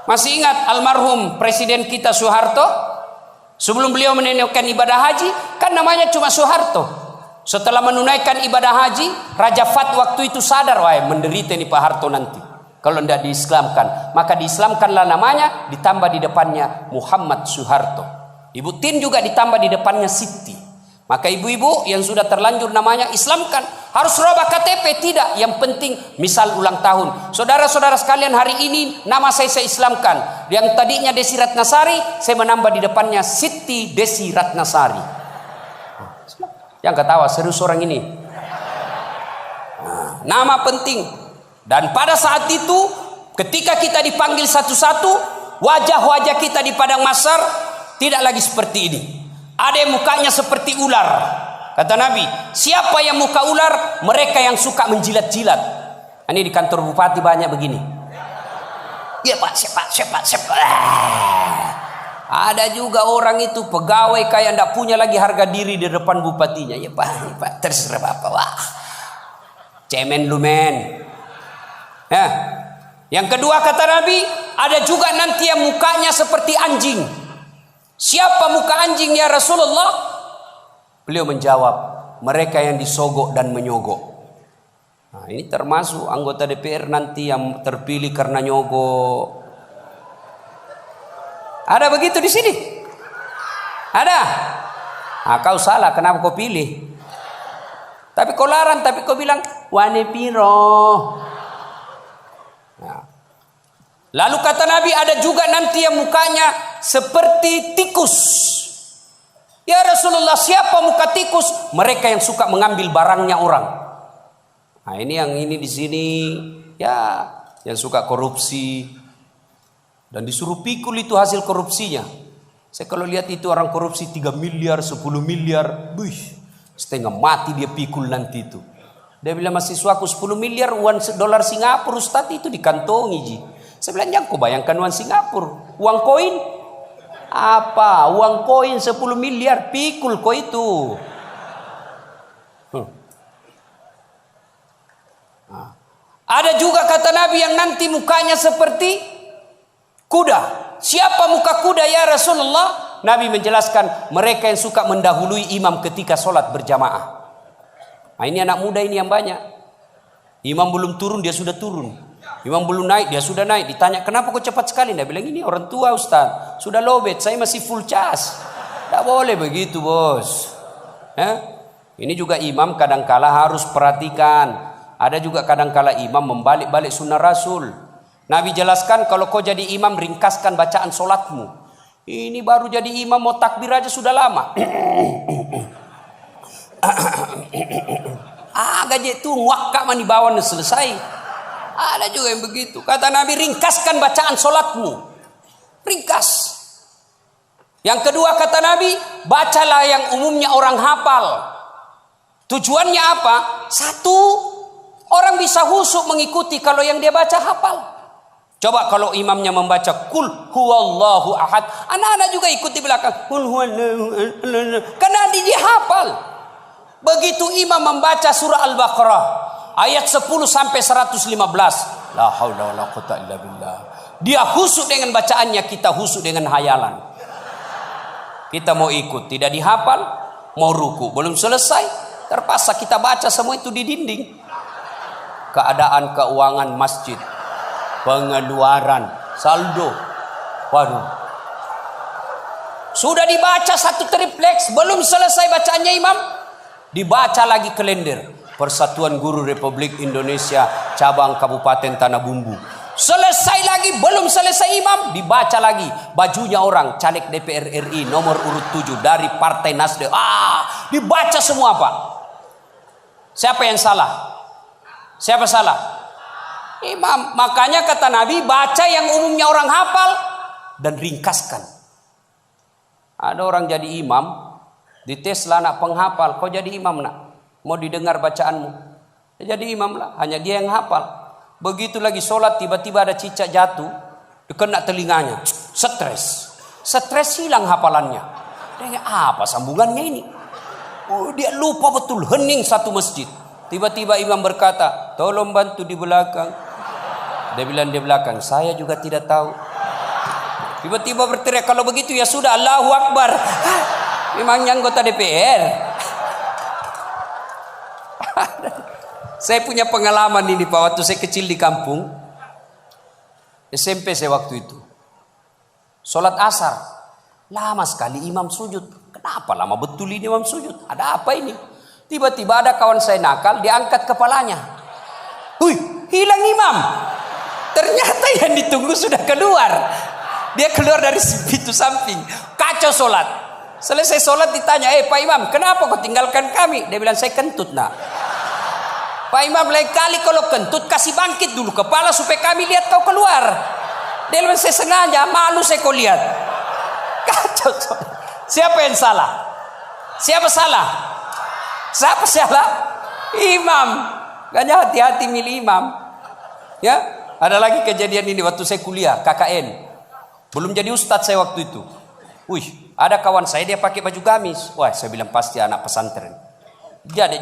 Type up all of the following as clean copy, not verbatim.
Masih ingat almarhum Presiden kita Soeharto? Sebelum beliau menunaikan ibadah haji, kan namanya cuma Soeharto. Setelah menunaikan ibadah haji, Raja Fat waktu itu sadar, wah menderita ini Pak Harto nanti kalau tidak diislamkan. Maka diislamkanlah namanya, ditambah di depannya Muhammad Soeharto. Ibu Tin juga ditambah di depannya Siti. Maka ibu-ibu yang sudah terlanjur namanya islamkan. Harus rubah KTP? Tidak. Yang penting misal ulang tahun. Saudara-saudara sekalian, hari ini nama saya islamkan. Yang tadinya Desi Ratnasari, saya menambah di depannya Siti Desi Ratnasari. Yang ketawa serius orang ini. Nama penting. Dan pada saat itu ketika kita dipanggil satu-satu, wajah-wajah kita di padang mahsyar tidak lagi seperti ini. Ada yang mukanya seperti ular. Kata Nabi, siapa yang muka ular? Mereka yang suka menjilat-jilat. Ini di kantor bupati banyak begini. Ya Pak, siapa. Ada juga orang itu pegawai kayak ndak punya lagi harga diri di depan bupatinya. Ya Pak, terserah Bapak. Wah, cemen lu men. Ya. Yang kedua kata Nabi, ada juga nanti yang mukanya seperti anjing. Siapa muka anjing ya Rasulullah? Beliau menjawab, mereka yang disogok dan menyogok. Nah, ini termasuk anggota DPR nanti yang terpilih karena nyogok. Ada begitu di sini? Ada? Nah, kau salah, kenapa kau pilih? Tapi kau larang, tapi kau bilang wane piro. Nah. Lalu kata Nabi, ada juga nanti yang mukanya seperti tikus. Ya Rasulullah, siapa muka tikus? Mereka yang suka mengambil barangnya orang. Nah, ini yang ini di sini ya, yang suka korupsi dan disuruh pikul itu hasil korupsinya. Saya kalau lihat itu orang korupsi 3 miliar, 10 miliar, setengah mati dia pikul nanti itu. Dia bilang, mahasiswaku 10 miliar uang dolar Singapura Ustaz itu dikantongi ji. Saya bilang, jangan kau bayangkan uang Singapura, uang koin. Apa? Uang koin 10 miliar, pikul kau itu. Nah. Ada juga kata Nabi yang nanti mukanya seperti kuda. Siapa muka kuda ya Rasulullah? Nabi menjelaskan, mereka yang suka mendahului imam ketika sholat berjamaah. Nah, ini anak muda ini yang banyak. Imam belum turun, dia sudah turun. Imam belum naik, dia sudah naik. Ditanya, kenapa kok cepat sekali? Dia bilang, ini orang tua Ustaz, sudah lowbat, saya masih full charge. Tidak boleh begitu bos. Ini juga imam kadangkala harus perhatikan. Ada juga kadangkala imam membalik-balik sunnah Rasul. Nabi jelaskan, kalau kau jadi imam, ringkaskan bacaan solatmu. Ini baru jadi imam, mau takbir aja sudah lama. Gaji itu wakak mani bawaan selesai. Ada juga yang begitu. Kata Nabi, ringkaskan bacaan solatmu. Ringkas. Yang kedua kata Nabi, bacalah yang umumnya orang hafal. Tujuannya apa? Satu, orang bisa khusyuk mengikuti kalau yang dia baca hafal. Coba kalau imamnya membaca Qul huwallahu ahad, anak-anak juga ikut di belakang. Qul huwallahu ahad. Karena dia hafal. Begitu imam membaca surah Al-Baqarah ayat 10 sampai 115. La haula wala quwwata illa billah. Dia khusyuk dengan bacaannya, kita khusyuk dengan hayalan. Kita mau ikut, tidak dihafal, mau ruku, belum selesai, terpaksa kita baca semua itu di dinding. Keadaan keuangan masjid, pengeluaran, saldo. Waduh. Sudah dibaca satu tripleks, belum selesai bacaannya imam, dibaca lagi kalender. Persatuan Guru Republik Indonesia cabang Kabupaten Tanah Bumbu. Selesai lagi, belum selesai imam, dibaca lagi bajunya orang caleg DPR RI nomor urut 7 dari Partai Nasdem. Dibaca semua Pak. Siapa yang salah? Siapa salah? Imam. Makanya kata Nabi, baca yang umumnya orang hafal dan ringkaskan. Ada orang jadi imam, dites lah anak penghafal, kau jadi imam nak? Mau didengar bacaanmu, jadi imam lah, hanya dia yang hafal. Begitu lagi sholat, tiba-tiba ada cicak jatuh, kena telinganya, stres hilang hafalannya. Dia apa sambungannya ini? Dia lupa betul, hening satu masjid. Tiba-tiba imam berkata, tolong bantu di belakang. Dia bilang di belakang, saya juga tidak tahu. Tiba-tiba berteriak, kalau begitu ya sudah, Allahu Akbar. Memangnya anggota DPR. Saya punya pengalaman ini Pak, waktu saya kecil di kampung. SMP saya waktu itu. Sholat asar. Lama sekali imam sujud. Kenapa lama betul ini imam sujud? Ada apa ini? Tiba-tiba ada kawan saya nakal, diangkat kepalanya. Hilang imam. Ternyata yang ditunggu sudah keluar. Dia keluar dari pintu samping. Kacau sholat. Selesai sholat ditanya, Pak Imam, kenapa kau tinggalkan kami? Dia bilang, saya kentut nak. Pak Imam, lain kali kalau kentut kasih bangkit dulu kepala supaya kami lihat kau keluar. Dia bilang, saya sengaja, malu saya kau lihat. Kacau sholat. Siapa yang salah? Siapa salah? Siapa salah? Imam. Makanya hati-hati milih imam. Ya, ada lagi kejadian ini waktu saya kuliah KKN. Belum jadi ustadz saya waktu itu. Ada kawan saya dia pakai baju gamis. Wah, saya bilang pasti anak pesantren.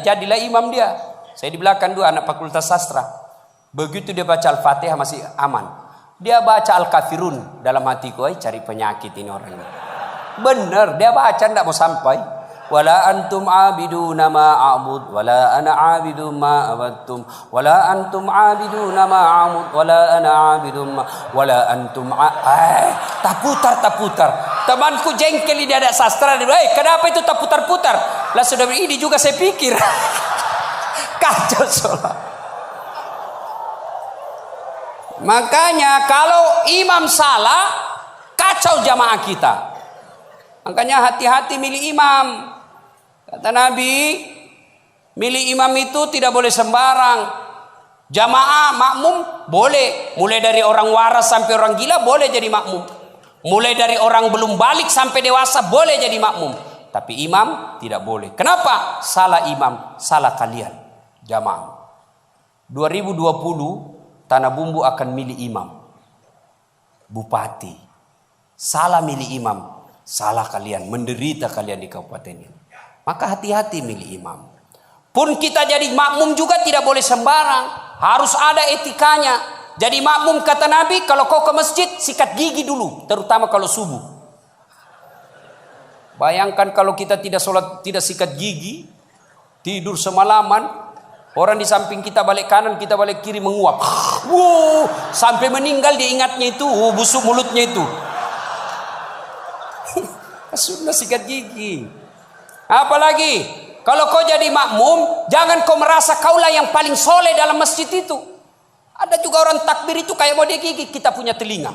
Jadilah imam dia. Saya di belakang dua anak fakultas sastra. Begitu dia baca Al-Fatihah masih aman. Dia baca Al-Kafirun dalam hatiku, cari penyakit ini orang ini. Benar, dia baca enggak mau sampai. Wala antum abiduna ma a'bud wala ana abidu ma abattum wala antum abiduna ma a'bud wala ana abidu ma wala antum tak putar. Temanku jengkel ini ada sastra, kenapa itu tak putar-putar? Lah sudah ini juga saya pikir. Kacau sholat. Makanya kalau imam salah, kacau jamaah kita. Makanya hati-hati milih imam. Kata Nabi, milih imam itu tidak boleh sembarang. Jamaah makmum boleh, mulai dari orang waras sampai orang gila boleh jadi makmum. Mulai dari orang belum balik sampai dewasa boleh jadi makmum. Tapi imam tidak boleh. Kenapa? Salah imam, salah kalian. Jamaah. 2020 Tanah Bumbu akan milih imam. Bupati. Salah milih imam, salah kalian, menderita kalian di kabupaten ini. Maka hati-hati milih imam. Pun kita jadi makmum juga tidak boleh sembarang. Harus ada etikanya. Jadi makmum kata Nabi, kalau kau ke masjid sikat gigi dulu, terutama kalau subuh. Bayangkan kalau kita tidak sholat, tidak sikat gigi, tidur semalaman, orang di samping kita balik kanan, kita balik kiri menguap. Sampai meninggal dia ingatnya itu, busuk mulutnya itu. Sudah sikat gigi. Apalagi kalau kau jadi makmum, jangan kau merasa kaulah yang paling soleh dalam masjid itu. Ada juga orang takbir itu kayak mau digigit, kita punya telinga.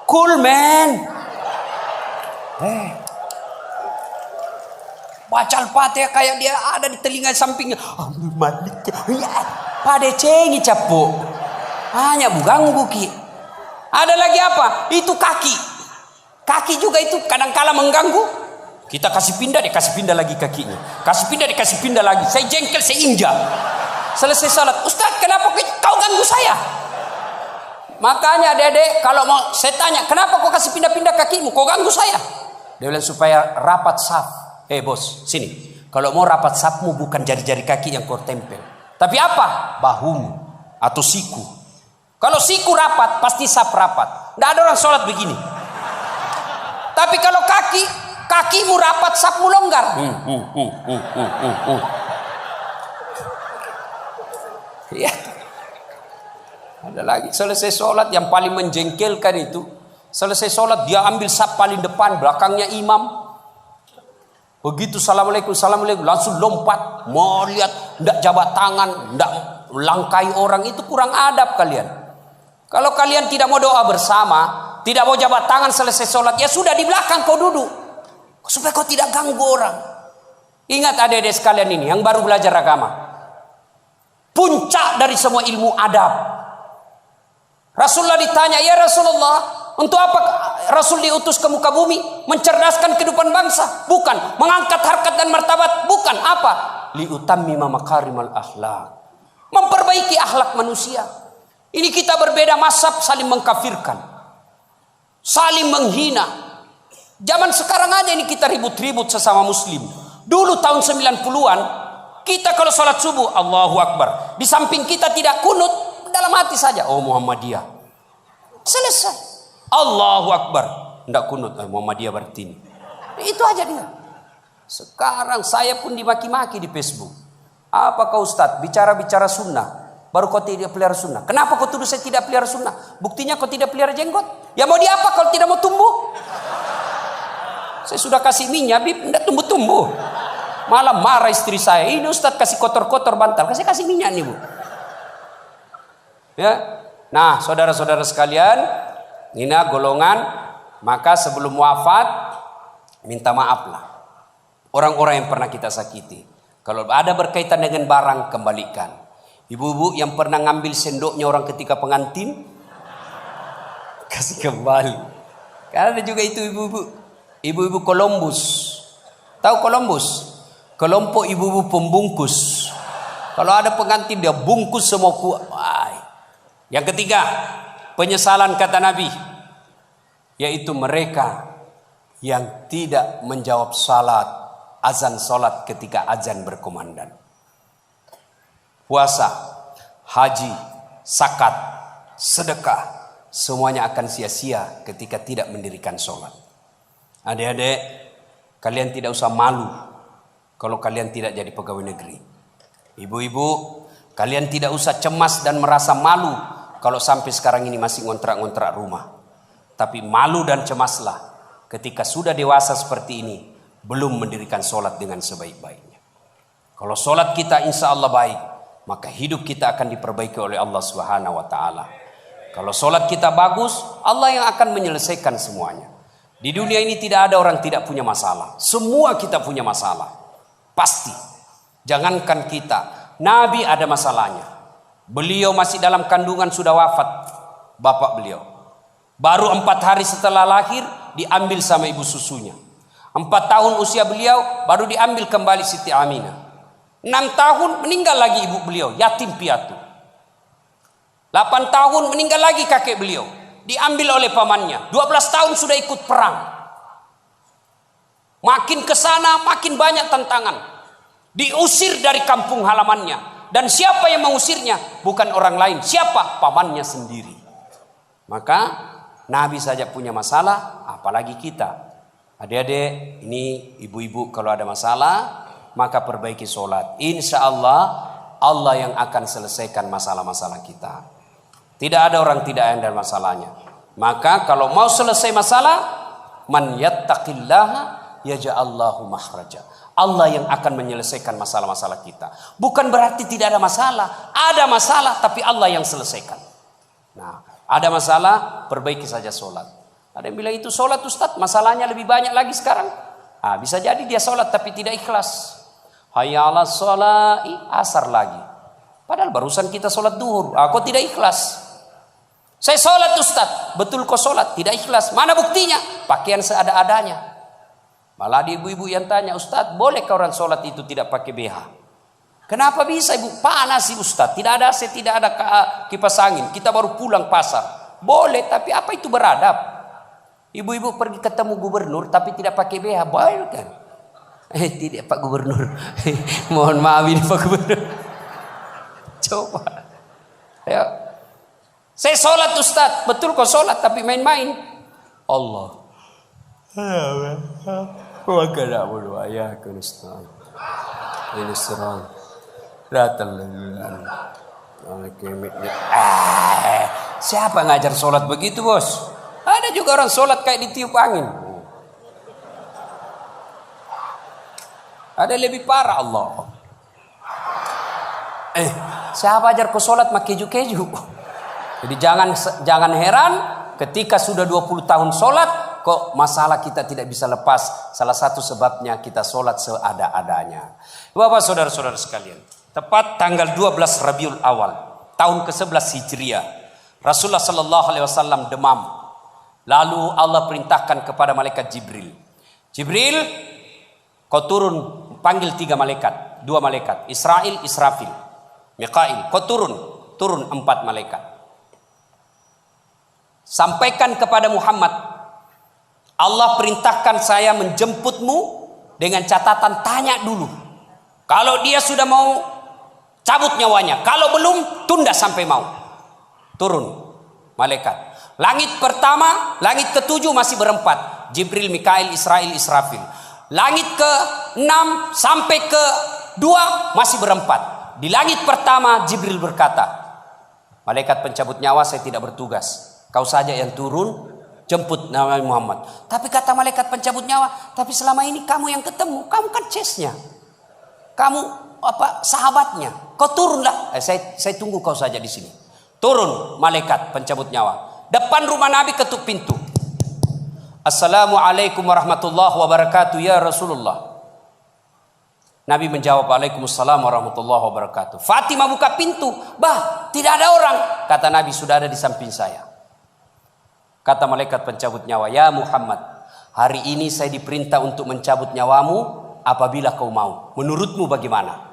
Cool man. Baca Al-Fatihah kayak dia ada di telinga sampingnya. Malik. Pada cengi capuk. Hanya bugang buki. Ada lagi apa? Itu kaki. Kaki juga itu kadang-kala mengganggu. Kita kasih pindah, dia kasih pindah lagi kakinya. Kasih pindah, dia kasih pindah lagi. Saya jengkel, saya injak. Selesai salat, Ustaz kenapa kau ganggu saya? Makanya dedek, kalau mau saya tanya, kenapa kau kasih pindah-pindah kakimu? Kau ganggu saya? Dia bilang supaya rapat saf. Bos, sini. Kalau mau rapat safmu bukan jari-jari kaki yang kau tempel. Tapi apa? Bahumu atau siku. Kalau siku rapat, pasti saf rapat. Tidak ada orang sholat begini. Tapi kalau kakimu rapat, sapmu longgar. Ya. Ada lagi selesai sholat yang paling menjengkelkan itu. Selesai sholat dia ambil sap paling depan, belakangnya imam. Begitu assalamualaikum, langsung lompat. Mau lihat, tidak jabat tangan, tidak langkai orang, itu kurang adab kalian. Kalau kalian tidak mau doa bersama, tidak mau jabat tangan selesai sholat, ya sudah di belakang kau duduk. Supaya kau tidak ganggu orang. Ingat adik-adik sekalian ini yang baru belajar agama. Puncak dari semua ilmu adab. Rasulullah ditanya, ya Rasulullah, untuk apa Rasul diutus ke muka bumi? Mencerdaskan kehidupan bangsa? Bukan. Mengangkat harkat dan martabat? Bukan. Apa? Liutammima makarimal akhlak. Memperbaiki akhlak manusia. Ini kita berbeda mazhab, saling mengkafirkan, saling menghina. Zaman sekarang aja ini kita ribut-ribut sesama muslim. Dulu tahun 90-an, kita kalau sholat subuh, Allahu Akbar. Di samping kita tidak kunut, dalam hati saja, oh Muhammadiyah. Selesai. Allahu Akbar. Tidak kunut, Muhammadiyah berarti ini. Itu aja dia. Sekarang saya pun dimaki-maki di Facebook. Apa kau Ustaz, bicara-bicara sunnah, baru kau tidak pelihara sunnah. Kenapa kau tuduh saya tidak pelihara sunnah? Buktinya kau tidak pelihara jenggot. Ya mau diapa kalau tidak mau tumbuh? Saya sudah kasih minyak, tidak tumbuh-tumbuh. Malah marah istri saya. Ini Ustaz kasih kotor-kotor bantal. Kasih minyak nih Bu. Ya. Nah saudara-saudara sekalian, ini golongan. Maka sebelum wafat, minta maaflah orang-orang yang pernah kita sakiti. Kalau ada berkaitan dengan barang, kembalikan. Ibu-ibu yang pernah ngambil sendoknya orang ketika pengantin, kasih kembali. Karena ada juga itu ibu-ibu Columbus. Tahu Columbus? Kelompok ibu-ibu pembungkus. Kalau ada pengantin dia bungkus semua kuat. Yang ketiga, penyesalan kata Nabi, yaitu mereka yang tidak menjawab azan salat ketika azan berkumandang. Puasa, haji, zakat, sedekah, semuanya akan sia-sia ketika tidak mendirikan salat. Adik-adik, kalian tidak usah malu kalau kalian tidak jadi pegawai negeri. Ibu-ibu, kalian tidak usah cemas dan merasa malu kalau sampai sekarang ini masih ngontrak-ngontrak rumah. Tapi malu dan cemaslah ketika sudah dewasa seperti ini, belum mendirikan sholat dengan sebaik-baiknya. Kalau sholat kita insya Allah baik, maka hidup kita akan diperbaiki oleh Allah Subhanahu wa ta'ala. Kalau sholat kita bagus, Allah yang akan menyelesaikan semuanya. Di dunia ini tidak ada orang tidak punya masalah. Semua kita punya masalah. Pasti. Jangankan kita, Nabi ada masalahnya. Beliau masih dalam kandungan sudah wafat bapak beliau. Baru 4 hari setelah lahir diambil sama ibu susunya. 4 tahun usia beliau baru diambil kembali Siti Aminah. 6 tahun meninggal lagi ibu beliau, yatim piatu. 8 tahun meninggal lagi kakek beliau, diambil oleh pamannya. 12 tahun sudah ikut perang. Makin ke sana makin banyak tantangan. Diusir dari kampung halamannya. Dan siapa yang mengusirnya? Bukan orang lain. Siapa? Pamannya sendiri. Maka Nabi saja punya masalah, apalagi kita. Adik-adik, ini ibu-ibu kalau ada masalah, maka perbaiki sholat. Insya Allah, Allah yang akan selesaikan masalah-masalah kita. Tidak ada orang tidak ada masalahnya. Maka kalau mau selesai masalah, man yattaqillaha yaj'allahu makhraja. Allah yang akan menyelesaikan masalah-masalah kita. Bukan berarti tidak ada masalah. Ada masalah tapi Allah yang selesaikan. Nah, ada masalah, perbaiki saja sholat. Ada yang bilang itu sholat Ustaz, masalahnya lebih banyak lagi sekarang. Bisa jadi dia sholat tapi tidak ikhlas. Hayya 'alas sholati, asar lagi. Padahal barusan kita sholat duhur. Kok tidak ikhlas? Saya sholat Ustaz. Betul kok sholat, tidak ikhlas. Mana buktinya? Pakaian seada-adanya. Malah ada ibu-ibu yang tanya, Ustaz, bolehkah orang sholat itu tidak pakai BH? Kenapa bisa ibu? Panas sih Ustaz. Tidak ada AC, tidak ada kipas angin. Kita baru pulang pasar. Boleh, tapi apa itu beradab? Ibu-ibu pergi ketemu gubernur tapi tidak pakai BH. Boleh kan? Tidak Pak Gubernur. Mohon maaf ini Pak Gubernur. Coba. Ayo. Saya sholat Ustaz. Betul kok sholat tapi main-main. Allah. Maka nak berdoa ya Kristus. Ini serang. Datang siapa ngajar sholat begitu bos? Ada juga orang sholat kayak ditiup angin. Ada lebih parah Allah. Siapa ajar kau sholat mak keju-keju? Jadi jangan heran ketika sudah 20 tahun sholat kok masalah kita tidak bisa lepas. Salah satu sebabnya kita sholat seada-adanya. Bapak saudara-saudara sekalian, tepat tanggal 12 Rabiul Awal tahun ke-11 Hijriah, Rasulullah sallallahu alaihi wasallam demam. Lalu Allah perintahkan kepada malaikat Jibril. Jibril, kau turun, panggil 3 malaikat, 2 malaikat, Israil, Israfil, Mikail. Kau turun 4 malaikat. Sampaikan kepada Muhammad, Allah perintahkan saya menjemputmu dengan catatan tanya dulu. Kalau dia sudah mau cabut nyawanya, kalau belum tunda sampai mau. turun malaikat. Langit pertama, langit ketujuh masih berempat. Jibril, Mikail, Israil, Israfil. Langit ke-6 sampai ke-2 masih berempat. Di langit pertama Jibril berkata, malaikat pencabut nyawa, saya tidak bertugas. Kau saja yang turun, jemput Nabi Muhammad. Tapi kata malaikat pencabut nyawa, tapi selama ini kamu yang ketemu, kamu kan chase-nya. Kamu sahabatnya. Kau turunlah. Saya tunggu kau saja di sini. Turun malaikat pencabut nyawa. Depan rumah Nabi ketuk pintu. Assalamualaikum warahmatullahi wabarakatuh ya Rasulullah. Nabi menjawab, Waalaikumsalam warahmatullahi wabarakatuh. Fatimah buka pintu. Bah, tidak ada orang. Kata Nabi, sudah ada di samping saya. Kata malaikat pencabut nyawa, ya Muhammad, hari ini saya diperintah untuk mencabut nyawamu apabila kau mau. Menurutmu bagaimana?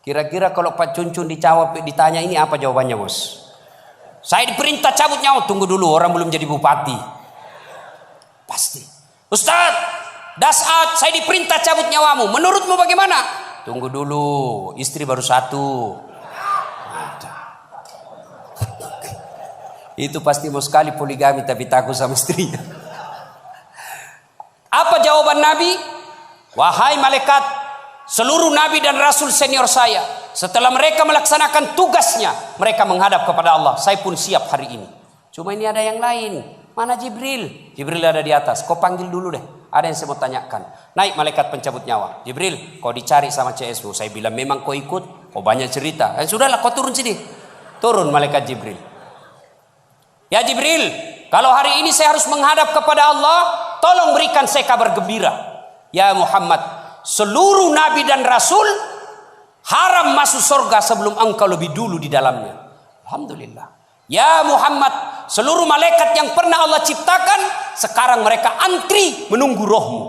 Kira-kira kalau Pak Cuncun ditanya ini apa jawabannya, bos? Saya diperintah cabut nyawa. Tunggu dulu, orang belum jadi bupati. Pasti. Ustaz, Dasat, saya diperintah cabut nyawamu. Menurutmu bagaimana? Tunggu dulu, istri baru satu. Itu pasti mau sekali poligami tapi takut sama istrinya. Apa jawaban Nabi? Wahai malaikat, seluruh nabi dan rasul senior saya, setelah mereka melaksanakan tugasnya, mereka menghadap kepada Allah. Saya pun siap hari ini. Cuma ini ada yang lain. Mana Jibril? Jibril ada di atas. Kau panggil dulu deh. Ada yang saya mau tanyakan. Naik malaikat pencabut nyawa. Jibril, kau dicari sama CS-mu. Saya bilang memang kau ikut. Kau banyak cerita. Sudahlah, kau turun sini. Turun malaikat Jibril. Ya Jibril, kalau hari ini saya harus menghadap kepada Allah, tolong berikan saya kabar gembira. Ya Muhammad, seluruh nabi dan rasul haram masuk surga sebelum engkau lebih dulu di dalamnya. Alhamdulillah. Ya Muhammad, seluruh malaikat yang pernah Allah ciptakan sekarang mereka antri menunggu rohmu.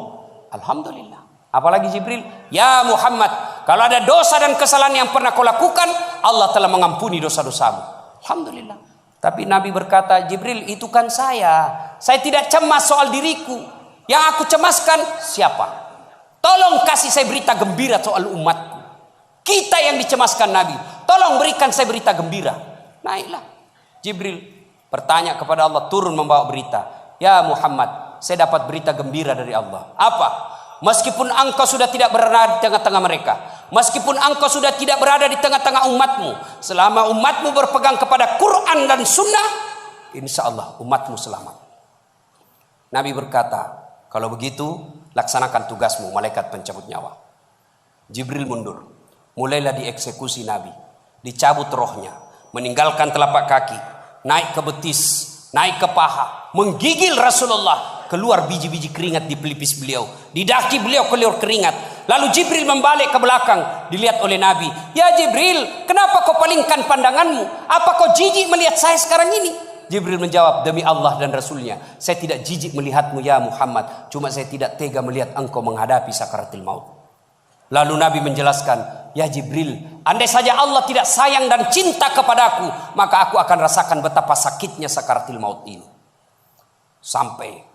Alhamdulillah. Apalagi Jibril, ya Muhammad, kalau ada dosa dan kesalahan yang pernah kau lakukan, Allah telah mengampuni dosa-dosamu. Alhamdulillah. Tapi Nabi berkata, Jibril, itu kan saya tidak cemas soal diriku. Yang aku cemaskan siapa? Tolong kasih saya berita gembira soal umatku. Kita yang dicemaskan Nabi, tolong berikan saya berita gembira. Naiklah Jibril bertanya kepada Allah, turun membawa berita. Ya Muhammad, saya dapat berita gembira dari Allah. Apa? Meskipun engkau sudah tidak berada di tengah-tengah mereka, meskipun engkau sudah tidak berada di tengah-tengah umatmu, selama umatmu berpegang kepada Quran dan Sunnah, insya Allah umatmu selamat. Nabi berkata, kalau begitu laksanakan tugasmu malaikat pencabut nyawa. Jibril mundur. Mulailah dieksekusi Nabi. Dicabut rohnya, meninggalkan telapak kaki, naik ke betis, naik ke paha, menggigil Rasulullah, keluar biji-biji keringat di pelipis beliau, di daki beliau keluar keringat. Lalu Jibril membalik ke belakang, dilihat oleh Nabi. Ya Jibril, kenapa kau palingkan pandanganmu? Apa kau jijik melihat saya sekarang ini? Jibril menjawab, demi Allah dan Rasulnya, saya tidak jijik melihatmu ya Muhammad, cuma saya tidak tega melihat engkau menghadapi sakaratul maut. Lalu Nabi menjelaskan, ya Jibril, andai saja Allah tidak sayang dan cinta kepadaku, maka aku akan rasakan betapa sakitnya sakaratul maut ini. Sampai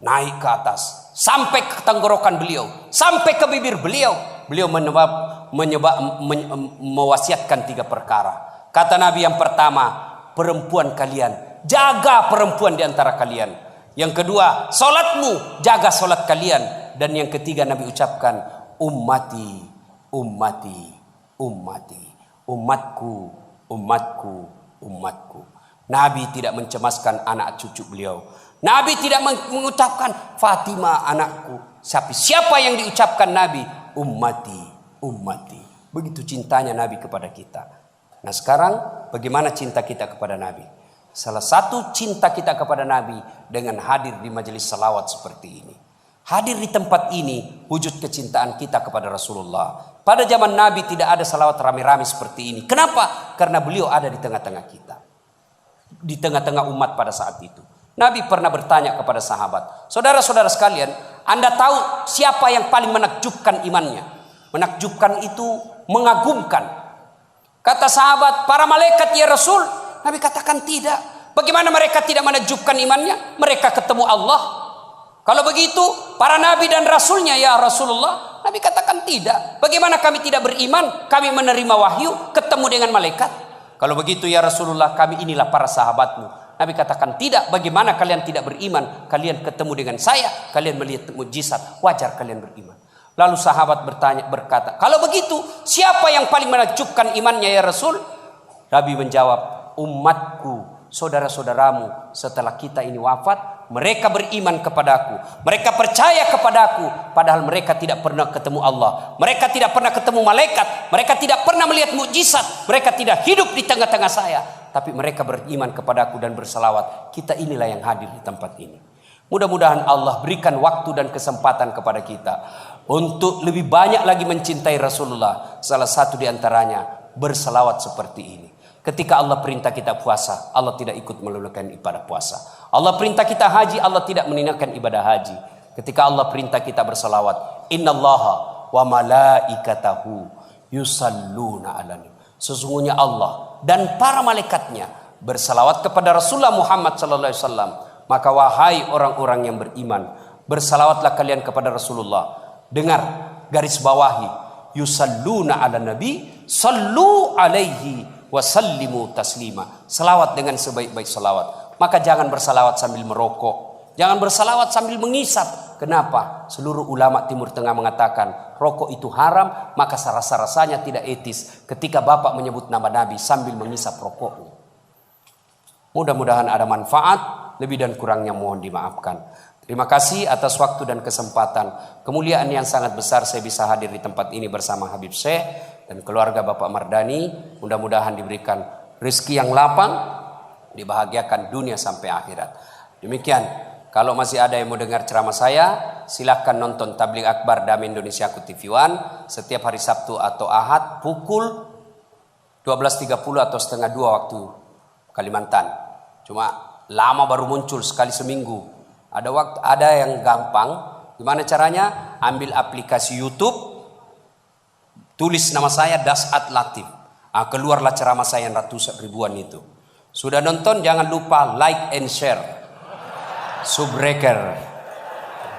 naik ke atas, sampai ke tenggorokan beliau, sampai ke bibir beliau. Beliau mewasiatkan 3 perkara. Kata Nabi, yang pertama, perempuan kalian, jaga perempuan di antara kalian. Yang kedua, salatmu, jaga salat kalian. Dan yang ketiga Nabi ucapkan, ummati, ummati, ummati, umatku, umatku, umatku. Nabi tidak mencemaskan anak cucu beliau. Nabi tidak mengucapkan Fatimah anakku. Siapa yang diucapkan Nabi? Ummati, ummati. Begitu cintanya Nabi kepada kita. Nah sekarang bagaimana cinta kita kepada Nabi? Salah satu cinta kita kepada Nabi dengan hadir di majelis salawat seperti ini. Hadir di tempat ini wujud kecintaan kita kepada Rasulullah. Pada zaman Nabi tidak ada salawat rame-rame seperti ini. Kenapa? Karena beliau ada di tengah-tengah kita. Di tengah-tengah umat pada saat itu. Nabi pernah bertanya kepada sahabat, saudara-saudara sekalian, Anda tahu siapa yang paling menakjubkan imannya? Menakjubkan itu mengagumkan. Kata sahabat, para malaikat ya Rasul. Nabi katakan tidak. Bagaimana mereka tidak menakjubkan imannya? Mereka ketemu Allah. Kalau begitu, para nabi dan rasulnya ya Rasulullah. Nabi katakan tidak. Bagaimana kami tidak beriman? Kami menerima wahyu, ketemu dengan malaikat. Kalau begitu ya Rasulullah, kami inilah para sahabatmu. Nabi katakan, tidak, bagaimana kalian tidak beriman? Kalian ketemu dengan saya, kalian melihat mukjizat, wajar kalian beriman. Lalu sahabat berkata, kalau begitu siapa yang paling menakjubkan imannya ya Rasul? Nabi menjawab, umatku, saudara-saudaramu setelah kita ini wafat, mereka beriman kepadaku, mereka percaya kepadaku, padahal mereka tidak pernah ketemu Allah, mereka tidak pernah ketemu malaikat, mereka tidak pernah melihat mukjizat, mereka tidak hidup di tengah-tengah saya, tapi mereka beriman kepadaku dan berselawat. Kita inilah yang hadir di tempat ini. Mudah-mudahan Allah berikan waktu dan kesempatan kepada kita untuk lebih banyak lagi mencintai Rasulullah. Salah satu di antaranya berselawat seperti ini. Ketika Allah perintah kita puasa, Allah tidak ikut meluluhkan ibadah puasa. Allah perintah kita haji, Allah tidak meninggalkan ibadah haji. Ketika Allah perintah kita berselawat, innallaha wa malaikatahu yusalluna 'alan nabi. Sesungguhnya Allah dan para malaikatnya berselawat kepada Rasulullah Muhammad sallallahu alaihi wasallam. Maka wahai orang-orang yang beriman, berselawatlah kalian kepada Rasulullah. Dengar, garis bawahi, yusalluna 'alan nabi, sallu alaihi wasallimu taslima. Selawat dengan sebaik-baik selawat. Maka jangan berselawat sambil merokok, jangan berselawat sambil mengisap. Kenapa? Seluruh ulama Timur Tengah mengatakan rokok itu haram, maka rasa-rasanya tidak etis ketika Bapak menyebut nama Nabi sambil mengisap rokoknya. Mudah-mudahan ada manfaat, lebih dan kurangnya mohon dimaafkan. Terima kasih atas waktu dan kesempatan. Kemuliaan yang sangat besar saya bisa hadir di tempat ini bersama Habib Syekh dan keluarga Bapak Mardani. Mudah-mudahan diberikan rezeki yang lapang, dibahagiakan dunia sampai akhirat. Demikian, kalau masih ada yang mau dengar ceramah saya, silahkan nonton Tabligh Akbar Damai Indonesia TV One setiap hari Sabtu atau Ahad pukul 12.30 atau setengah 2 waktu Kalimantan. Cuma lama baru muncul sekali seminggu. Ada yang gampang. Gimana caranya? Ambil aplikasi YouTube, tulis nama saya Dasat Latif. Keluarlah ceramah saya yang ratusan ribuan itu. Sudah nonton, jangan lupa like and share. Subbreaker.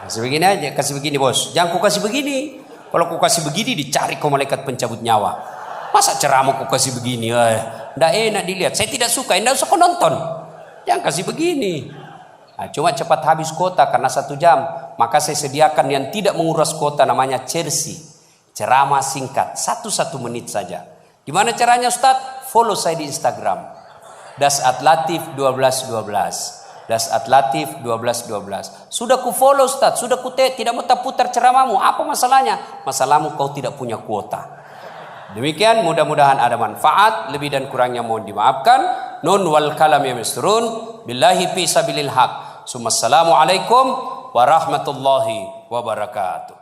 Kasih begini aja, kasih begini bos. Jangan ku kasih begini. Kalau ku kasih begini dicari kau malaikat pencabut nyawa. Masa ceramah ku kasih begini? Nggak enak dilihat. Saya tidak suka. Nggak usah kau nonton. Jangan kasih begini. Cuma cepat habis kuota karena 1 jam. Maka saya sediakan yang tidak menguras kuota, namanya Chelsea. Ceramah singkat 1 menit saja. Gimana caranya Ustadz? Follow saya di Instagram. Dasat Latif 1212. Dasat Latif 1212. Sudah ku follow Ustadz, sudah ku tidak mau putar ceramahmu. Apa masalahnya? Masalahmu kau tidak punya kuota. Demikian, mudah-mudahan ada manfaat. Lebih dan kurangnya mohon dimaafkan. Nun wal kalam ya misrun. Billahi fi sabilil haq. Assalamualaikum warahmatullahi wabarakatuh.